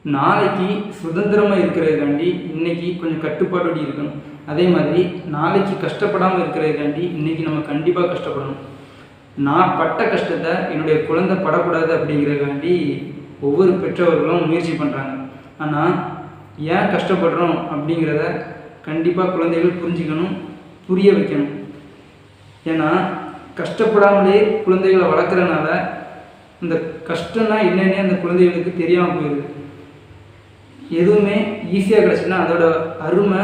நாளைக்கு சுதந்திரமாக இருக்கிறதுக்காண்டி இன்றைக்கி கொஞ்சம் கட்டுப்பாடோடு இருக்கணும். அதே மாதிரி நாளைக்கு கஷ்டப்படாமல் இருக்கிறதுக்காண்டி இன்றைக்கி நம்ம கண்டிப்பாக கஷ்டப்படணும். நான் பட்ட கஷ்டத்தை என்னுடைய குழந்தை படக்கூடாது அப்படிங்கிறதுக்காண்டி ஒவ்வொரு பெற்றவர்களும் முயற்சி பண்ணுறாங்க. ஆனால் ஏன் கஷ்டப்படுறோம் அப்படிங்கிறத கண்டிப்பாக குழந்தைகள் புரிஞ்சுக்கணும், புரிய வைக்கணும். ஏன்னா கஷ்டப்படாமலே குழந்தைகளை வளர்க்குறனால அந்த கஷ்டம்னா என்னென்னே அந்த குழந்தைகளுக்கு தெரியாமல் போயிடுது. எதுவுமே ஈஸியாக கிடச்சுன்னா அதோட அருமை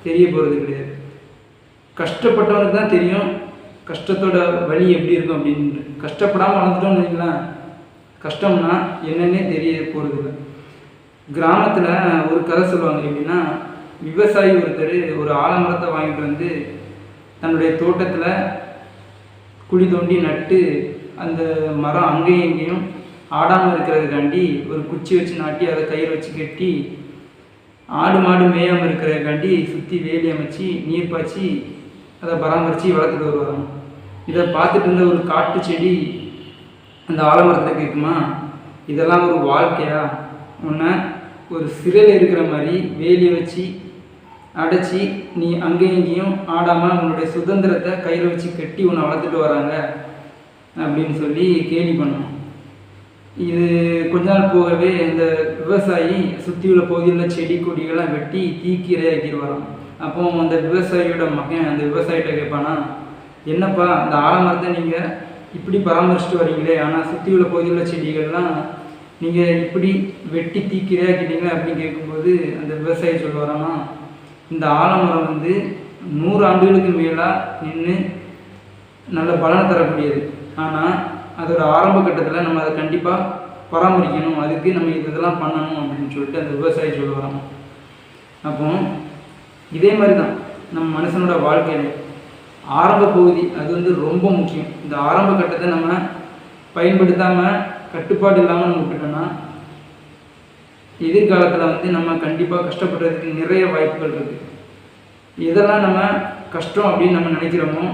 தெரிய போகிறது கிடையாது. கஷ்டப்பட்டவனுக்கு தான் தெரியும் கஷ்டத்தோட வலி எப்படி இருக்கும் அப்படின்னு. கஷ்டப்படாமல் வளர்ந்துட்டோம்னு வைங்களேன், கஷ்டம்னா என்னென்னே தெரிய போகிறது இல்லை. கிராமத்தில் ஒரு கதை சொல்லுவாங்க. எப்படின்னா, விவசாயி ஒருத்தர் ஒரு ஆலமரத்தை வாங்கிட்டு வந்து தன்னுடைய தோட்டத்தில் குழி தோண்டி நட்டு அந்த மரம் அங்கேயும் இங்கேயும் ஆடாமல் இருக்கிறதுக்காண்டி ஒரு குச்சி வச்சு நாட்டி அதை கயிறு வச்சு கட்டி ஆடு மாடு மேயாமல் இருக்கிறதுக்காண்டி சுற்றி வேலி அமைச்சு நீர் பாய்ச்சி அதை பராமரித்து வளர்த்துட்டு வருவாங்க. இதை பார்த்துட்டு இருந்த ஒரு காட்டு செடி அந்த ஆலமரத்தில் கேட்குமா, இதெல்லாம் ஒரு வாழ்க்கையா? உன்னை ஒரு சிறையில் இருக்கிற மாதிரி வேலியை வச்சு அடைச்சி நீ அங்கேயும் இங்கேயும் ஆடாமல் உன்னுடைய சுதந்திரத்தை கையில் வச்சு கட்டி உன்னை வளர்த்துட்டு வராங்க அப்படின்னு சொல்லி கேலி பண்ணணும். இது கொஞ்ச நாள் போகவே இந்த விவசாயி சுற்றி உள்ள பகுதியில் செடி கொடிகள்லாம் வெட்டி தீக்கீரையாக்கிட்டு வரான். அப்போ அந்த விவசாயியோட மகன் அந்த விவசாயிகிட்ட கேட்பானா, என்னப்பா அந்த ஆலமரத்தை நீங்கள் இப்படி பராமரிச்சுட்டு வரீங்களே, ஆனால் சுற்றி உள்ள பகுதியில் செடிகள்லாம் நீங்கள் இப்படி வெட்டி தீக்கீரையாக்கிட்டீங்களே அப்படின்னு கேட்கும்போது அந்த விவசாயி சொல்லுவாரானா, இந்த ஆலமரம் வந்து 100 ஆண்டுகளுக்கு மேலாக நின்று நல்ல பலனை தரக்கூடியது. ஆனால் அதோட ஆரம்ப கட்டத்தில் நம்ம அதை கண்டிப்பாக பராமரிக்கணும், அதுக்கு நம்ம இதெல்லாம் பண்ணணும் அப்படின்னு சொல்லிட்டு அந்த விவசாயி சொல்லுவாங்க. அப்போ இதே மாதிரி தான் நம்ம மனுஷனோட வாழ்க்கையில் ஆரம்ப பகுதி அது வந்து ரொம்ப முக்கியம். இந்த ஆரம்ப கட்டத்தை நம்ம பயன்படுத்தாமல் கட்டுப்பாடு இல்லாமல் நம்ம விட்டுட்டோம்னா எதிர்காலத்தில் வந்து நம்ம கண்டிப்பாக கஷ்டப்படுறதுக்கு நிறைய வாய்ப்புகள் இருக்குது. எதெல்லாம் நம்ம கஷ்டம் அப்படின்னு நம்ம நினைக்கிறோமோ,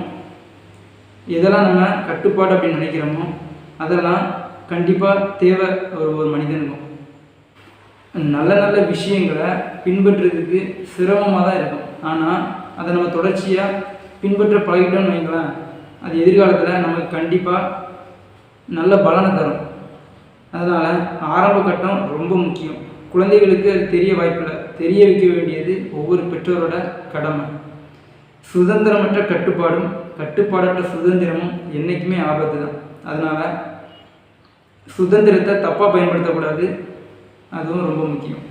எதெல்லாம் நம்ம கட்டுப்பாடு அப்படின்னு நினைக்கிறோமோ, அதெல்லாம் கண்டிப்பாக தேவை ஒரு மனிதனுக்கும். நல்ல நல்ல விஷயங்களை பின்பற்றுறதுக்கு சிரமமாக தான் இருக்கும். ஆனால் அதை நம்ம தொடர்ச்சியாக பின்பற்ற பழகிட்டோம்னு வைங்களேன், அது எதிர்காலத்தில் நமக்கு கண்டிப்பாக நல்ல பலனை தரும். அதனால் ஆரம்ப கட்டம் ரொம்ப முக்கியம். குழந்தைகளுக்கு அது தெரிய வாய்ப்பில்லை, தெரிய வைக்க வேண்டியது ஒவ்வொரு பெற்றோரோட கடமை. சுதந்திரமற்ற கட்டுப்பாடும் கட்டுப்பாடற்ற சுதந்திரமும் என்றைக்குமே ஆபத்து தான். அதனால் சுதந்திரத்தை தப்பாக பயன்படுத்தக்கூடாது, அதுவும் ரொம்ப முக்கியம்.